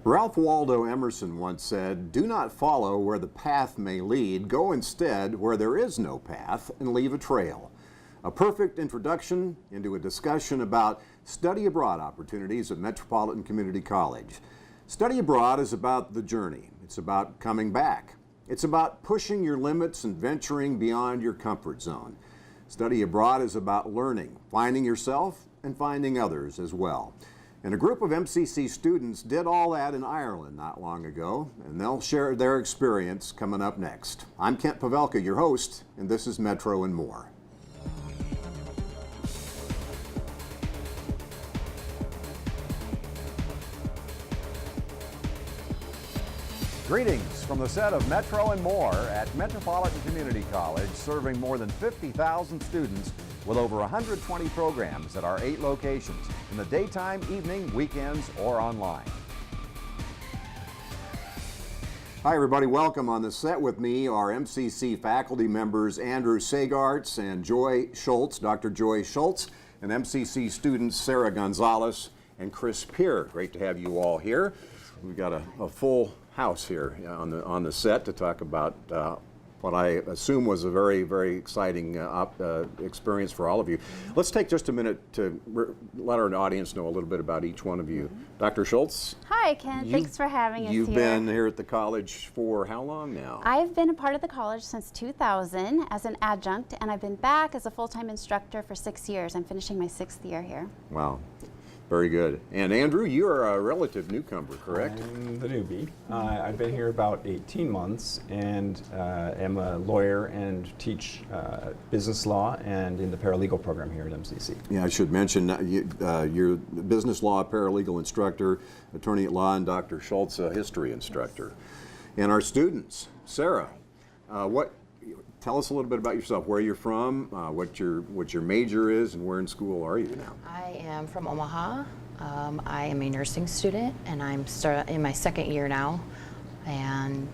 Ralph Waldo Emerson once said, "Do not follow where the path may lead. Go instead where there is no path and leave a trail." A perfect introduction into a discussion about study abroad opportunities at Metropolitan Community College. Study abroad is about the journey. It's about coming back. It's about pushing your limits and venturing beyond your comfort zone. Study abroad is about learning, finding yourself, and finding others as well. And a group of MCC students did all that in Ireland not long ago, and they'll share their experience coming up next. I'm Kent Pavelka, your host, and this is Metro and More. Greetings from the set of Metro and More at Metropolitan Community College, serving more than 50,000 students with over 120 programs at our 8 locations in the daytime, evening, weekends, or online. Hi everybody, welcome. On the set with me are MCC faculty members Andrew Sagarts and Joy Schultz, Dr. Joy Schultz, and MCC students Sarah Gonzalez and Chris Peer. Great to have you all here. We've got a full house here on the set to talk about what I assume was a very, very exciting experience for all of you. Let's take just a minute to let our audience know a little bit about each one of you. Dr. Schultz. Hi, Ken. Thanks for having us here. You've been here at the college for how long now? I've been a part of the college since 2000 as an adjunct, and I've been back as a full-time instructor for 6 years. I'm finishing my 6th year here. Wow. Very good. And Andrew, you are a relative newcomer, correct? I'm the newbie. I've been here about 18 months and am a lawyer and teach business law and in the paralegal program here at MCC. Yeah, I should mention you're the business law paralegal instructor, attorney at law, and Dr. Schultz, a history instructor. And our students, Sarah, tell us a little bit about yourself, where you're from, what your major is, and where in school are you now? I am from Omaha. I am a nursing student, and I'm in my 2nd year now, and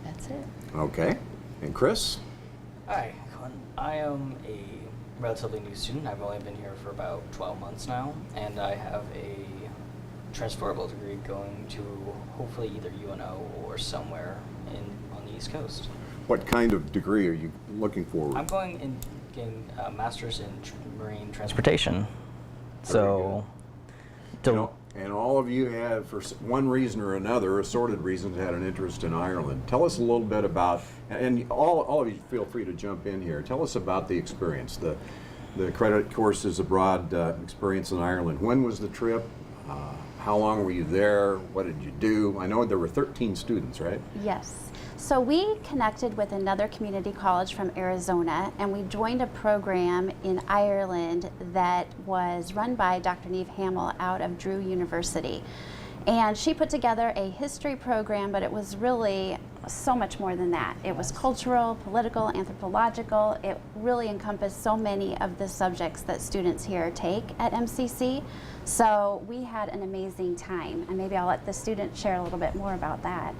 that's it. Okay. And Chris? Hi, I am a relatively new student. I've only been here for about 12 months now, and I have a transferable degree going to hopefully either UNO or somewhere on the East Coast. What kind of degree are you looking for? I'm going in getting a master's in marine transportation. So, and all of you have, for one reason or another, assorted reasons, had an interest in Ireland. Tell us a little bit about, and all of you feel free to jump in here. Tell us about the experience, the credit courses abroad experience in Ireland. When was the trip? How long were you there? What did you do? I know there were 13 students, right? Yes. So we connected with another community college from Arizona, and we joined a program in Ireland that was run by Dr. Neve Hamill out of Drew University. And she put together a history program, but it was really so much more than that. It was cultural, political, anthropological. It really encompassed so many of the subjects that students here take at MCC. So we had an amazing time, and maybe I'll let the students share a little bit more about that.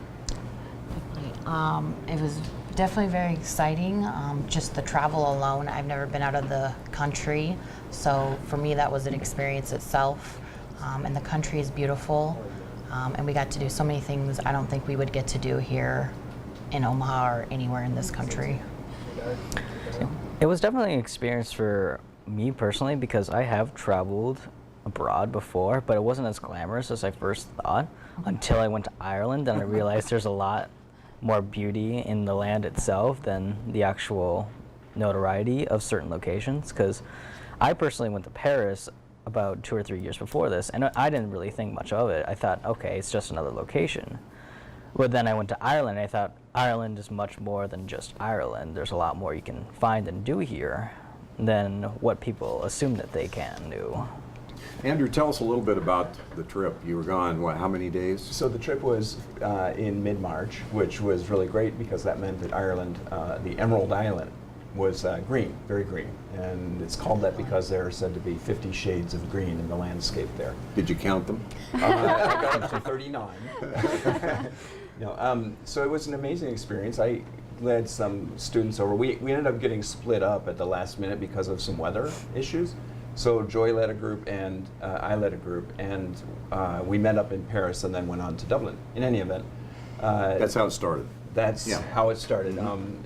It was definitely very exciting, just the travel alone. I've never been out of the country, so for me that was an experience itself. And the country is beautiful, and we got to do so many things I don't think we would get to do here in Omaha or anywhere in this country. it was definitely an experience for me personally because I have traveled abroad before, but it wasn't as glamorous as I first thought until I went to Ireland, and I realized there's a lot more beauty in the land itself than the actual notoriety of certain locations. Because I personally went to Paris about 2 or 3 years before this, and I didn't really think much of it. I thought, okay, it's just another location. But then I went to Ireland, and I thought Ireland is much more than just Ireland. There's a lot more you can find and do here than what people assume that they can do. Andrew, tell us a little bit about the trip. You were gone, what, how many days? So the trip was in mid-March, which was really great because that meant that Ireland, the Emerald Island, was green, very green. And it's called that because there are said to be 50 shades of green in the landscape there. Did you count them? I got up to 39. So it was an amazing experience. I led some students over. We ended up getting split up at the last minute because of some weather issues. So Joy led a group, and I led a group, and we met up in Paris and then went on to Dublin. In any event, That's how it started. that's Yeah. how it started.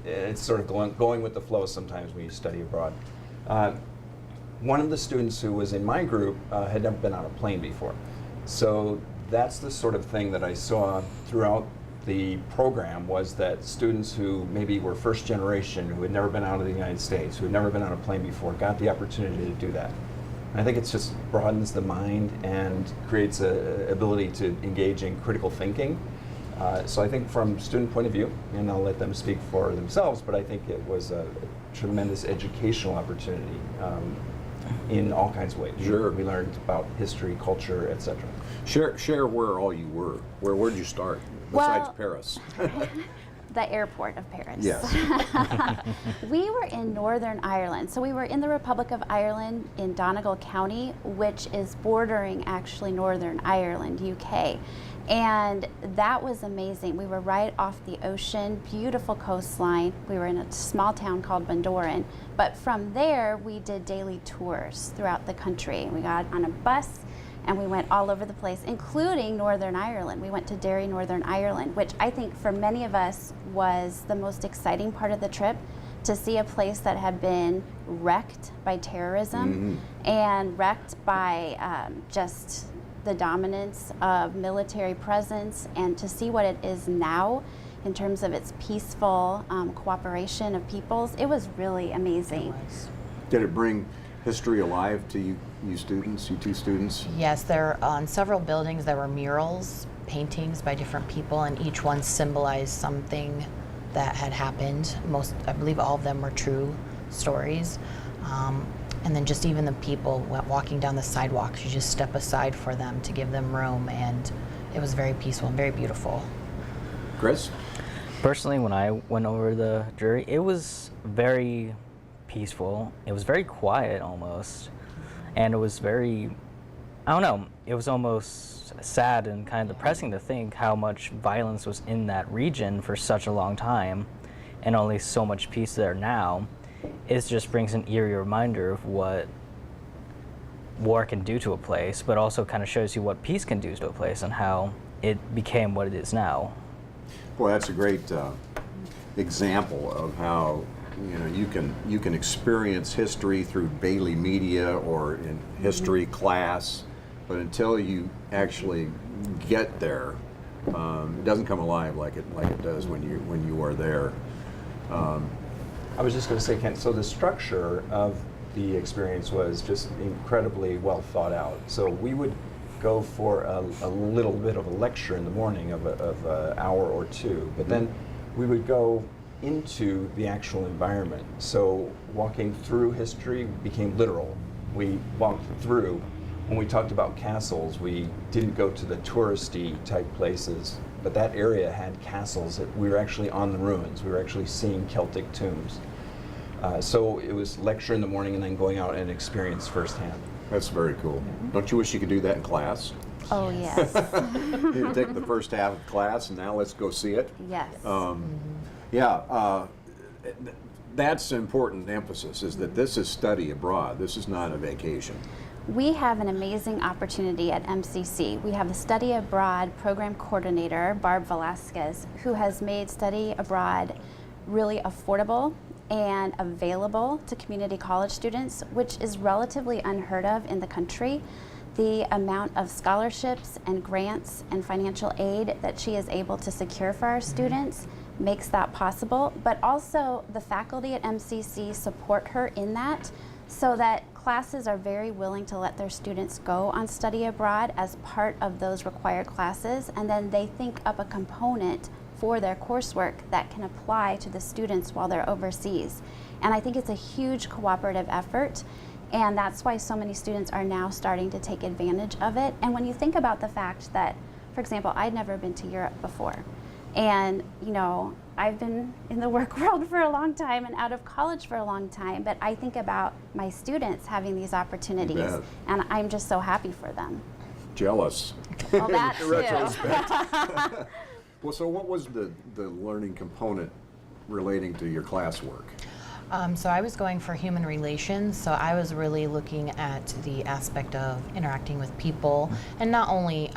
It's sort of going with the flow sometimes when you study abroad. One of the students who was in my group had never been on a plane before. So that's the sort of thing that I saw throughout the program, was that students who maybe were first generation, who had never been out of the United States, who had never been on a plane before, got the opportunity to do that. And I think it's just broadens the mind and creates a ability to engage in critical thinking. So I think from student point of view, and I'll let them speak for themselves, but I think it was a tremendous educational opportunity in all kinds of ways. Sure. We learned about history, culture, etc. Share where all you were. Where'd you start besides Well- Paris? The airport of Paris. Yes. We were in Northern Ireland. So we were in the Republic of Ireland in Donegal County, which is bordering actually Northern Ireland, UK. And that was amazing. We were right off the ocean, beautiful coastline. We were in a small town called Bundoran. But from there, we did daily tours throughout the country. We got on a bus and we went all over the place, including Northern Ireland. We went to Derry, Northern Ireland, which I think for many of us was the most exciting part of the trip, to see a place that had been wrecked by terrorism and wrecked by just the dominance of military presence, and to see what it is now in terms of its peaceful cooperation of peoples. It was really amazing. Did it bring history alive to you students, you two students? Yes, there on several buildings there were murals, paintings by different people, and each one symbolized something that had happened. Most, I believe all of them were true stories. And then just even the people walking down the sidewalks, you just step aside for them to give them room, and it was very peaceful and very beautiful. Chris? Personally, when I went over the jury, it was very peaceful. It was very quiet almost. And it was very, I don't know, it was almost sad and kind of depressing to think how much violence was in that region for such a long time and only so much peace there now. It just brings an eerie reminder of what war can do to a place, but also kind of shows you what peace can do to a place and how it became what it is now. Well, that's a great example of how you can experience history through Bailey media or in history class, but until you actually get there, it doesn't come alive like it does when you are there. I was just going to say, Kent, so the structure of the experience was just incredibly well thought out. So we would go for a little bit of a lecture in the morning of an hour or two, but then we would go into the actual environment. So walking through history became literal. We walked through. When we talked about castles, we didn't go to the touristy type places, but that area had castles. We were actually on the ruins. We were actually seeing Celtic tombs. So it was lecture in the morning and then going out and experience firsthand. That's very cool. Don't you wish you could do that in class? Oh, yes. You take the first half of class and now let's go see it. Yes. Yeah, that's important emphasis, is that this is study abroad. This is not a vacation. We have an amazing opportunity at MCC. We have a study abroad program coordinator, Barb Velasquez, who has made study abroad really affordable and available to community college students, which is relatively unheard of in the country. The amount of scholarships and grants and financial aid that she is able to secure for our students makes that possible, but also the faculty at MCC support her in that, so that classes are very willing to let their students go on study abroad as part of those required classes, and then they think up a component for their coursework that can apply to the students while they're overseas. And I think it's a huge cooperative effort, and that's why so many students are now starting to take advantage of it. And when you think about the fact that, for example, I'd never been to Europe before, and I've been in the work world for a long time and out of college for a long time, but I think about my students having these opportunities, bet. and I'm just so happy for them. Jealous. Well, that In too. retrospect. Well, so what was the learning component relating to your classwork? So I was going for human relations, so I was really looking at the aspect of interacting with people, and not only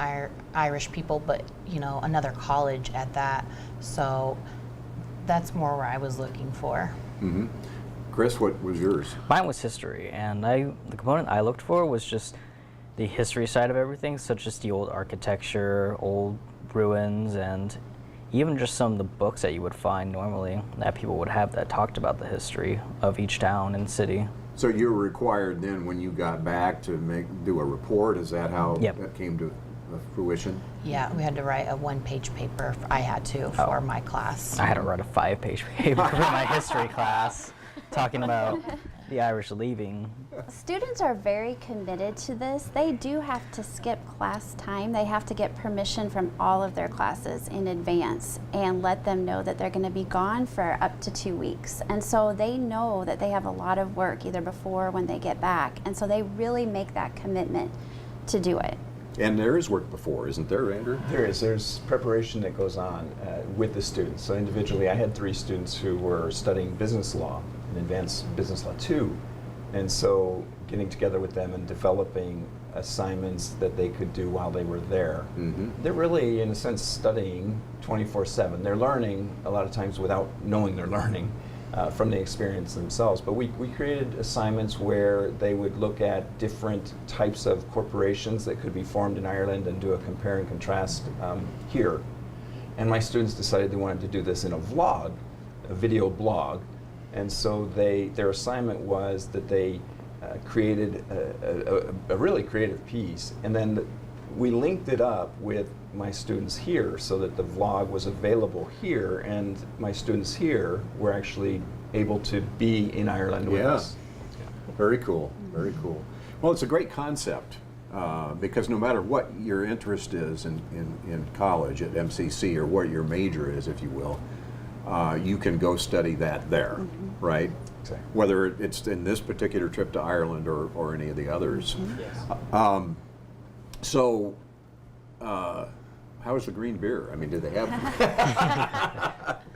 Irish people, but another college at that. So that's more where I was looking for. Mm-hmm. Chris, what was yours? Mine was history, and the component I looked for was just the history side of everything, such as the old architecture, old ruins, and even just some of the books that you would find normally that people would have that talked about the history of each town and city. So you were required then when you got back to do a report? Is that how Yep. that came to fruition? Yeah, we had to write a one-page paper. I had to for my class. I had to write a 5-page paper for my history class talking about the Irish leaving. Students are very committed to this. They do have to skip class time. They have to get permission from all of their classes in advance and let them know that they're going to be gone for up to 2 weeks. And so they know that they have a lot of work either before or when they get back. And so they really make that commitment to do it. And there is work before, isn't there, Andrew? There is. There's preparation that goes on with the students. So individually, I had 3 students who were studying business law, and advanced business law 2. And so getting together with them and developing assignments that they could do while they were there. Mm-hmm. They're really, in a sense, studying 24/7. They're learning a lot of times without knowing they're learning from the experience themselves. But we created assignments where they would look at different types of corporations that could be formed in Ireland and do a compare and contrast here. And my students decided they wanted to do this in a vlog, a video blog. And so their assignment was that they created a really creative piece, and then we linked it up with my students here so that the vlog was available here, and my students here were actually able to be in Ireland with us. Very cool, very cool. Well, it's a great concept because no matter what your interest is in college at MCC, or what your major is, if you will, you can go study that there, right? Exactly. Whether it's in this particular trip to Ireland or any of the others. So, how is the green beer? I mean, do they have?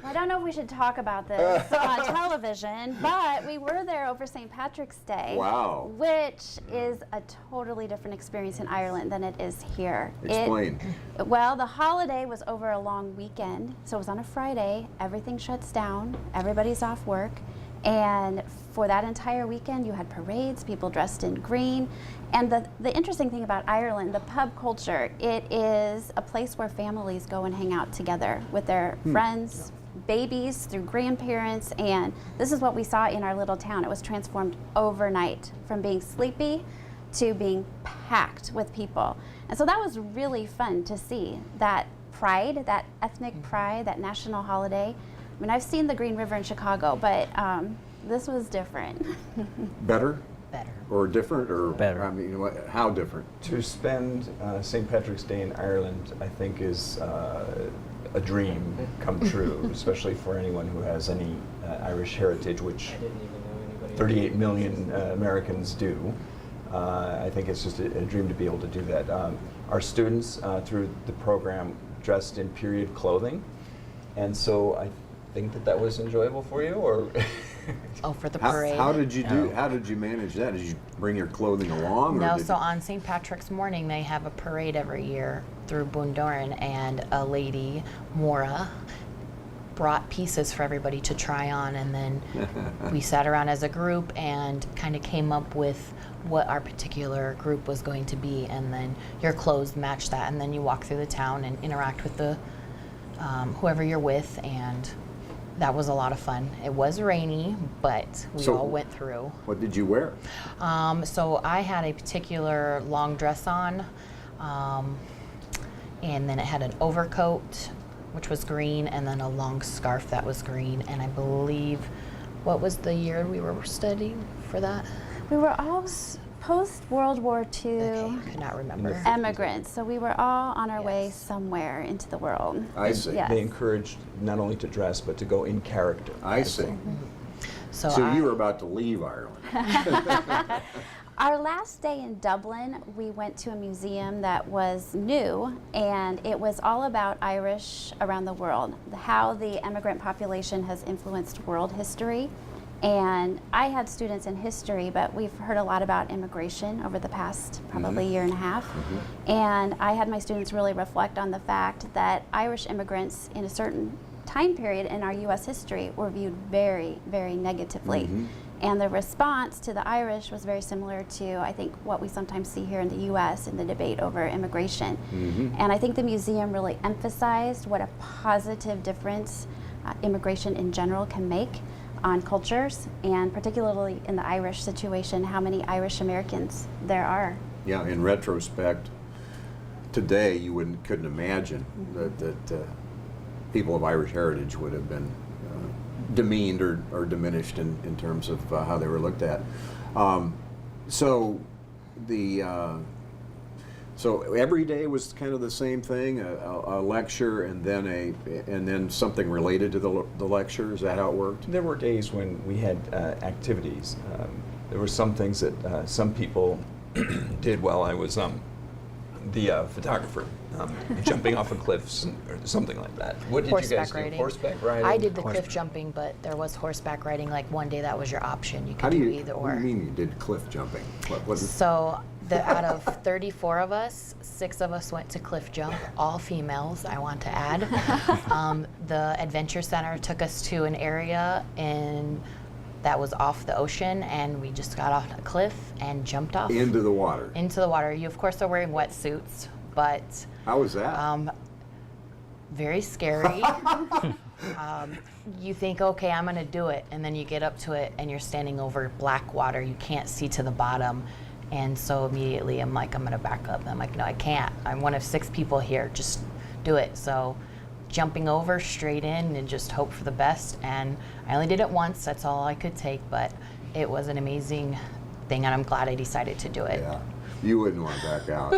I don't know if we should talk about this on television, but we were there over St. Patrick's Day. Wow. Which is a totally different experience in Ireland than it is here. Explain. Well, the holiday was over a long weekend, so it was on a Friday. Everything shuts down. Everybody's off work. And for that entire weekend, you had parades, people dressed in green. And the interesting thing about Ireland, the pub culture, it is a place where families go and hang out together with their friends, babies, through grandparents. And this is what we saw in our little town. It was transformed overnight from being sleepy to being packed with people. And so that was really fun to see, that pride, that ethnic pride, that national holiday. I mean, I've seen the Green River in Chicago, but this was different. Better? Better. Or different? Or Better. I mean, how different? To spend St. Patrick's Day in Ireland, I think, is a dream come true, especially for anyone who has any Irish heritage, which 38 million Americans do. I think it's just a dream to be able to do that. Our students, through the program, dressed in period clothing, and so I think that was enjoyable for you, or? Oh, for the parade. How did you do? How did you manage that? Did you bring your clothing along? No, or so on St. Patrick's morning, they have a parade every year through Bundoran, and a lady, Maura, brought pieces for everybody to try on, and then we sat around as a group and kind of came up with what our particular group was going to be, and then your clothes match that, and then you walk through the town and interact with the whoever you're with, and that was a lot of fun. It was rainy, but we all went through. What did you wear? So I had a particular long dress on, and then it had an overcoat, which was green, and then a long scarf that was green. And I believe, what was the year we were studying for that? We were all post-World War II Okay, could not remember. immigrants, so we were all on our way somewhere into the world. I see. Yes. They encouraged not only to dress, but to go in character. I see. So So you were about to leave Ireland. Our last day in Dublin, we went to a museum that was new, and it was all about Irish around the world, how the immigrant population has influenced world history. And I had students in history, but we've heard a lot about immigration over the past probably year and a half. And I had my students really reflect on the fact that Irish immigrants in a certain time period in our U.S. history were viewed very, very negatively. And the response to the Irish was very similar to, I think, what we sometimes see here in the U.S. in the debate over immigration. And I think the museum really emphasized what a positive difference immigration in general can make on cultures, and particularly in the Irish situation, how many Irish Americans there are. Yeah, in retrospect, today you couldn't imagine that people of Irish heritage would have been demeaned or diminished in terms of how they were looked at. So every day was kind of the same thing, a lecture and then something related to the lecture. Is that how it worked? There were days when we had activities. There were some things that some people did while I was the photographer, jumping off of cliffs or something like that. What did you guys Horseback do? riding. Horseback riding? I did the cliff jumping, but there was horseback riding. Like one day that was your option. You How could do do you? either What do or. you mean you did cliff jumping? What So out of 34 of us, 6 of us went to cliff jump, all females, I want to add. The Adventure Center took us to an area that was off the ocean, and we just got off a cliff and jumped off. into the water? Into the water. You, of course, are wearing wetsuits, but How was that? very scary. You think, okay, I'm going to do it, and then you get up to it, and you're standing over black water. You can't see to the bottom. And so immediately I'm like, I'm going to back up. And I'm like, no, I can't. I'm one of 6 people here. Just do it. So jumping over straight in and just hope for the best. And I only did it once. That's all I could take. But it was an amazing thing, and I'm glad I decided to do it. Yeah. You wouldn't want to back out.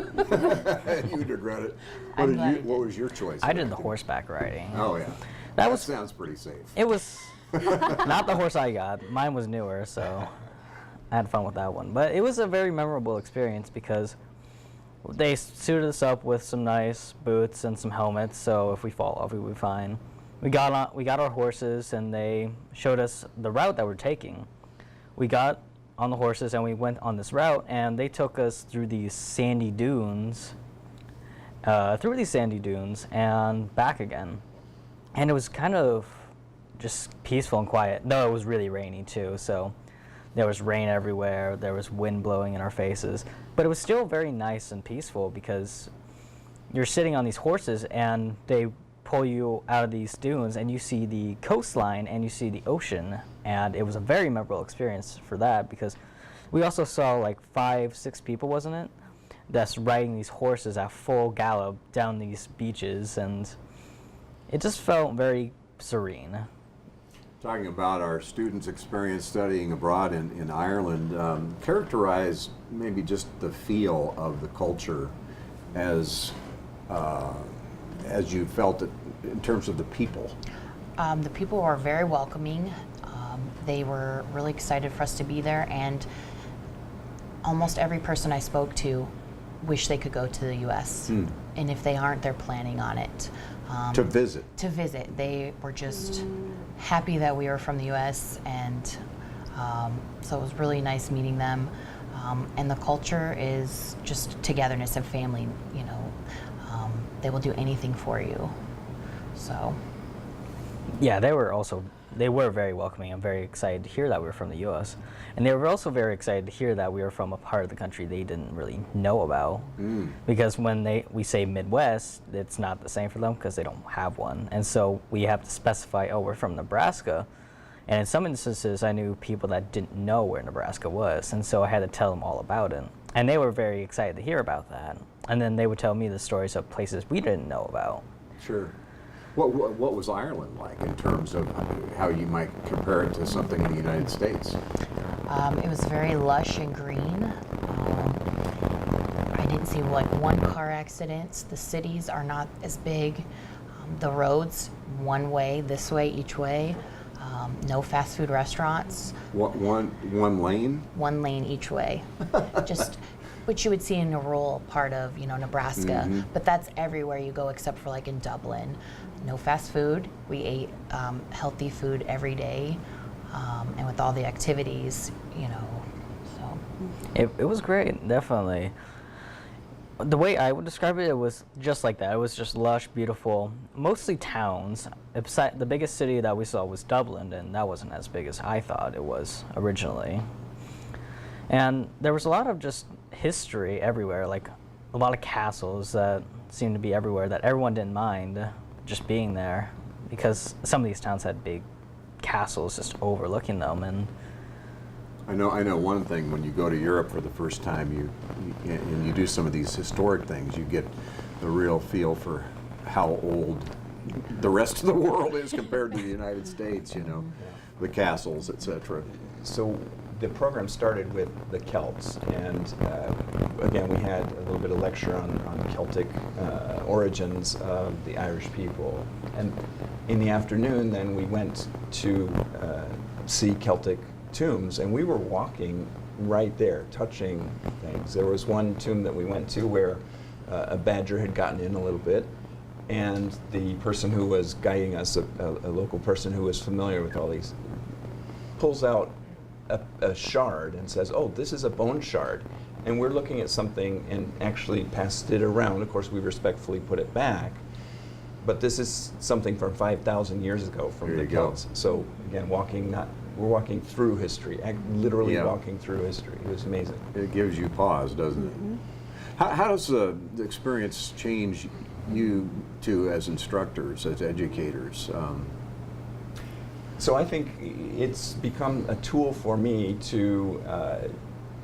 You'd regret it. What was your choice? I did the horseback riding. Oh, yeah. That was sounds pretty safe. It was not the horse I got. Mine was newer, so I had fun with that one. But it was a very memorable experience because they suited us up with some nice boots and some helmets, so if we fall off, we would be fine. We got our horses, and they showed us the route that we're taking. We got on the horses, and we went on this route, and they took us through these sandy dunes, and back again. And it was kind of just peaceful and quiet, though it was really rainy too, so there was rain everywhere, there was wind blowing in our faces, but it was still very nice and peaceful because you're sitting on these horses and they pull you out of these dunes and you see the coastline and you see the ocean, and it was a very memorable experience for that because we also saw like 5-6 people, wasn't it, that's riding these horses at full gallop down these beaches, and it just felt very serene. Talking about our students' experience studying abroad in Ireland, characterize maybe just the feel of the culture as you felt it in terms of the people. The people were very welcoming. They were really excited for us to be there, and almost every person I spoke to wished they could go to the U.S. And if they aren't, they're planning on it. To visit. To visit. They were just happy that we were from the U.S., and so it was really nice meeting them. And the culture is just togetherness and family, you know. They will do anything for you. So. Yeah, they were very welcoming and very excited to hear that we were from the U.S. And they were also very excited to hear that we were from a part of the country they didn't really know about. Because when we say Midwest, it's not the same for them because they don't have one. And so we have to specify, oh, we're from Nebraska. And in some instances, I knew people that didn't know where Nebraska was. And so I had to tell them all about it. And they were very excited to hear about that. And then they would tell me the stories of places we didn't know about. Sure. What was Ireland like in terms of how you might compare it to something in the United States? It was very lush and green. I didn't see like one car accidents. The cities are not as big. The roads, one way, this way, each way. No fast food restaurants. One lane? One lane each way. Just which you would see in a rural part of, Nebraska. But that's everywhere you go except for like in Dublin. No fast food. We ate healthy food every day. and with all the activities, so. It was great, definitely. The way I would describe it, it was just like that. It was just lush, beautiful, mostly towns. The biggest city that we saw was Dublin, and that wasn't as big as I thought it was originally. And there was a lot of just history everywhere, like a lot of castles that seemed to be everywhere that everyone didn't mind just being there, because some of these towns had big castles just overlooking them. And I know one thing, when you go to Europe for the first time, and you do some of these historic things, you get a real feel for how old the rest of the world is compared to the United States, the castles, etc. So the program started with the Celts, and again, we had a little bit of lecture on Celtic origins of the Irish people. And in the afternoon, then we went to see Celtic tombs, and we were walking right there, touching things. There was one tomb that we went to where a badger had gotten in a little bit, and the person who was guiding us, a local person who was familiar with all these, pulls out a shard and says, "Oh, this is a bone shard." And we're looking at something and actually passed it around. Of course, we respectfully put it back. But this is something from 5,000 years ago from the Celts. So again, we're walking through history, literally walking through history. It was amazing. It gives you pause, doesn't it? How does the experience change you two as instructors, as educators? So I think it's become a tool for me to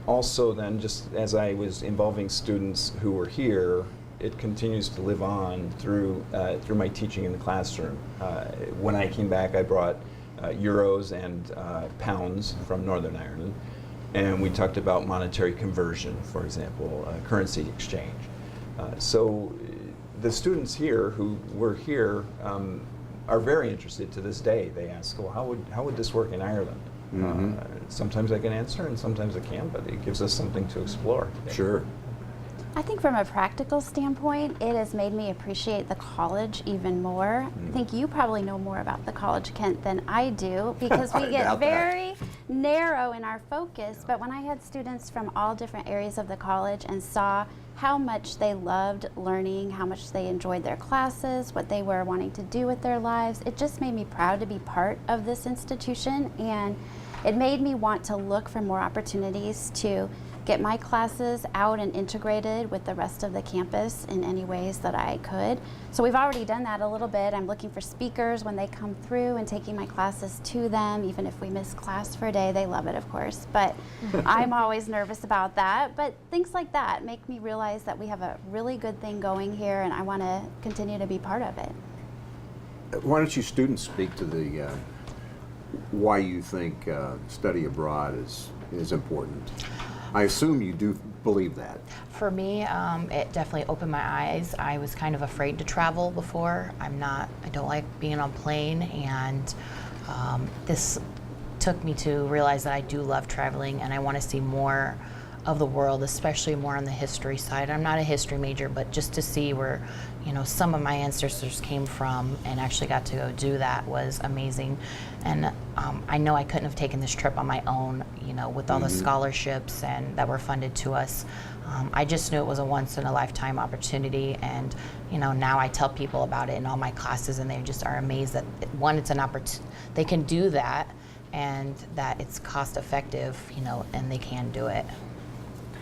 also then, just as I was involving students who were here, it continues to live on through my teaching in the classroom. When I came back, I brought euros and pounds from Northern Ireland, and we talked about monetary conversion, for example, currency exchange. So the students here who were here are very interested to this day. They ask, well, how would this work in Ireland? Sometimes I can answer and sometimes I can't, but it gives us something to explore. Sure. I think from a practical standpoint, it has made me appreciate the college even more. I think you probably know more about the college, Kent, than I do, because we get very narrow in our focus. But when I had students from all different areas of the college and saw how much they loved learning, how much they enjoyed their classes, what they were wanting to do with their lives, it just made me proud to be part of this institution, and it made me want to look for more opportunities to get my classes out and integrated with the rest of the campus in any ways that I could. So we've already done that a little bit. I'm looking for speakers when they come through and taking my classes to them, even if we miss class for a day. They love it, of course, but I'm always nervous about that. But things like that make me realize that we have a really good thing going here, and I want to continue to be part of it. Why don't you students speak to the why you think study abroad is important? I assume you do believe that. For me, it definitely opened my eyes. I was kind of afraid to travel before. I don't like being on a plane, and this took me to realize that I do love traveling and I want to see more of the world, especially more on the history side. I'm not a history major, but just to see where, some of my ancestors came from and actually got to go do that was amazing. And I know I couldn't have taken this trip on my own, with all the scholarships and that were funded to us. I just knew it was a once-in-a-lifetime opportunity, and now I tell people about it in all my classes, and they just are amazed that one, it's an opportunity, they can do that, and that it's cost-effective, and they can do it.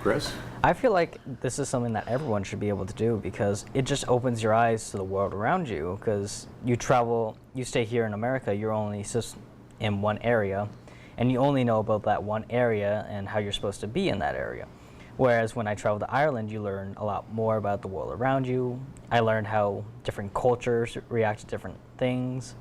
Chris? I feel like this is something that everyone should be able to do, because it just opens your eyes to the world around you. Because you travel, you stay here in America, you're only just in one area, and you only know about that one area and how you're supposed to be in that area. Whereas when I traveled to Ireland, you learn a lot more about the world around you. I learned how different cultures react to different things.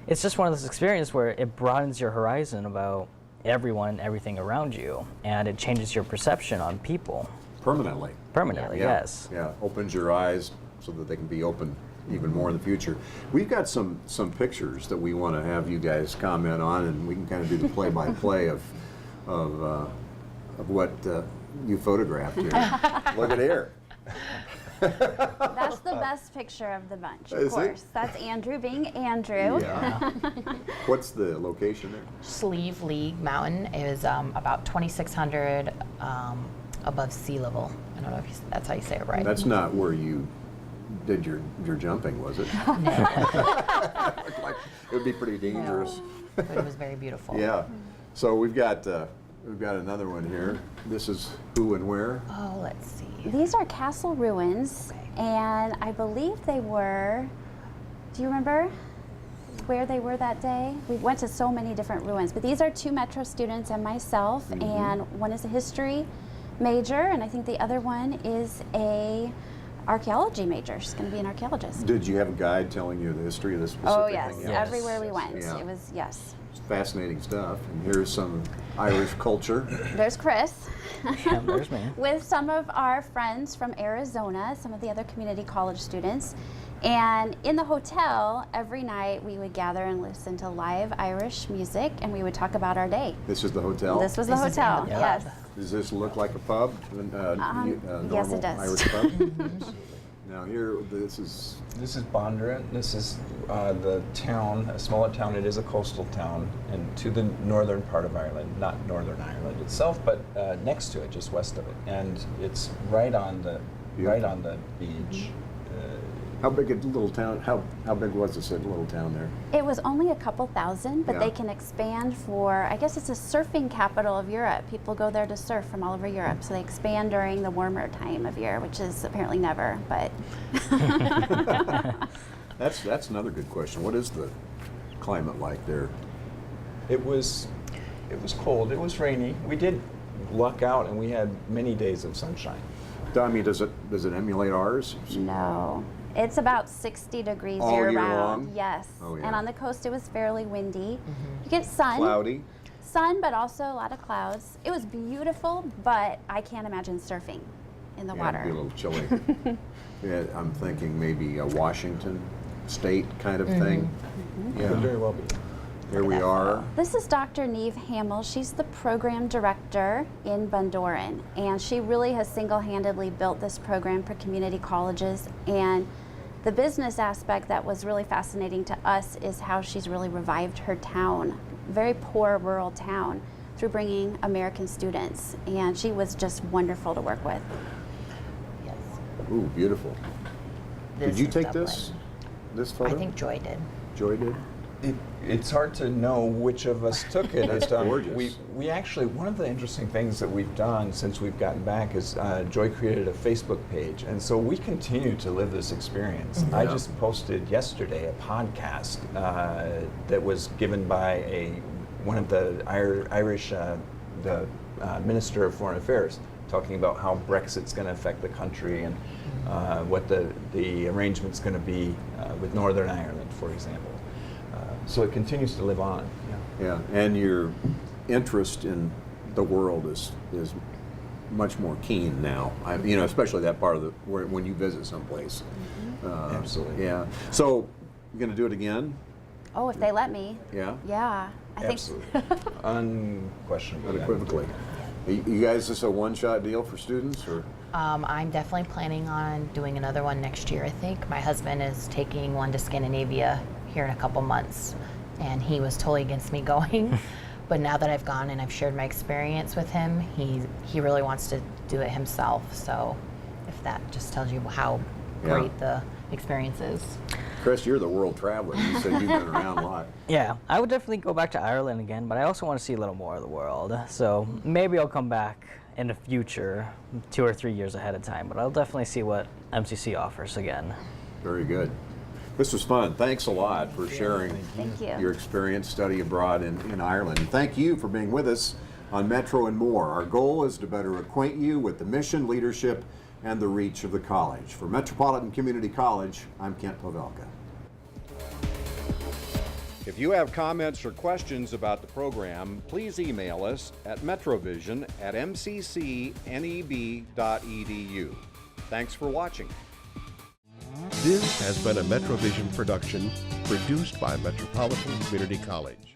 It's just one of those experiences where it broadens your horizon about everyone and everything around you, and it changes your perception on people. Permanently. Permanently, yes. Yeah, opens your eyes so that they can be open even more in the future. We've got some pictures that we want to have you guys comment on, and we can kind of do the play-by-play of what you photographed here. Look at here. That's the best picture of the bunch, of Is it? course. That's Andrew being Andrew. Yeah. What's the location there? Sleeve League Mountain is about 2,600 above sea level. I don't know if that's how you say it right. That's not where you did your jumping, was it? Looked like it would be pretty dangerous. But it was very beautiful. Yeah. So we've got another one here. This is who and where? Oh, let's see. These are castle ruins, Okay. and I believe they were, do you remember where they were that day? We went to so many different ruins, but these are 2 Metro students and myself, and one is a history major, and I think the other one is a archaeology major. She's going to be an archaeologist. Did you have a guide telling you the history of this specific Oh yes, thing? Yes. everywhere we went. Yeah. It was, yes. It's fascinating stuff. And here's some Irish culture. There's Chris. Yeah, there's me. With some of our friends from Arizona, some of the other community college students. And in the hotel, every night we would gather and listen to live Irish music, and we would talk about our day. This is the hotel. This was the This is in hotel, the yes. pub. Does this look like a pub? Normal yes, it does. Irish pub? Now here, this is Bondurant. This is the town, a smaller town. It is a coastal town, and to the northern part of Ireland, not Northern Ireland itself, but next to it, just west of it, and it's right on the beach. how big a little town? How big was this little town there? It was only a couple thousand, but Yeah. they can expand for, I guess it's a surfing capital of Europe. People go there to surf from all over Europe, so they expand during the warmer time of year, which is apparently never, but. That's another good question. What is the climate like there? It was cold. It was rainy. We did luck out, and we had many days of sunshine. I mean, does it emulate ours? No. It's about 60 degrees All year year-round. long? Yes. Oh, yeah. And on the coast, it was fairly windy. You get sun. Cloudy. Sun, but also a lot of clouds. It was beautiful, but I can't imagine surfing in the Yeah, water. it'd be a little chilly. Yeah, I'm thinking maybe a Washington State kind of thing. Could Yeah. very well be. Here we are. This is Dr. Neve Hamill. She's the program director in Bundoran, and she really has single-handedly built this program for community colleges. And the business aspect that was really fascinating to us is how she's really revived her town, very poor rural town, through bringing American students. And she was just wonderful to work with. Yes. Ooh, beautiful. Did This you is take Dublin. this I photo? think Joy did. Joy did. It's hard to know which of us took it. That's gorgeous. We actually, one of the interesting things that we've done since we've gotten back is Joy created a Facebook page, and so we continue to live this experience. I Yeah. just posted yesterday a podcast that was given by one of the Irish, Minister of Foreign Affairs, talking about how Brexit's going to affect the country and what the arrangement's going to be with Northern Ireland, for example. So it continues to live on. Yeah, and your interest in the world is much more keen now. Especially that part of when you visit someplace. Absolutely. Yeah. So you're going to do it again? Oh, if they let me. Yeah. Yeah. I think Absolutely. Unquestionably. Unequivocally. You guys, is this a one-shot deal for students, or? I'm definitely planning on doing another one next year, I think. My husband is taking one to Scandinavia here in a couple months, and he was totally against me going. But now that I've gone and I've shared my experience with him, he really wants to do it himself. So if that just tells you how Yeah. great the experience is. Chris, you're the world traveler. You said you've been around a lot. Yeah, I would definitely go back to Ireland again, but I also want to see a little more of the world. So maybe I'll come back in the future, 2 or 3 years ahead of time, but I'll definitely see what MCC offers again. Very good. This was fun. Thanks a lot for sharing Thank you. your experience study abroad in Ireland. And thank you for being with us on Metro and More. Our goal is to better acquaint you with the mission, leadership, and the reach of the college. For Metropolitan Community College, I'm Kent Pavelka. If you have comments or questions about the program, please email us at metrovision@mccneb.edu. Thanks for watching. This has been a MetroVision production produced by Metropolitan Community College.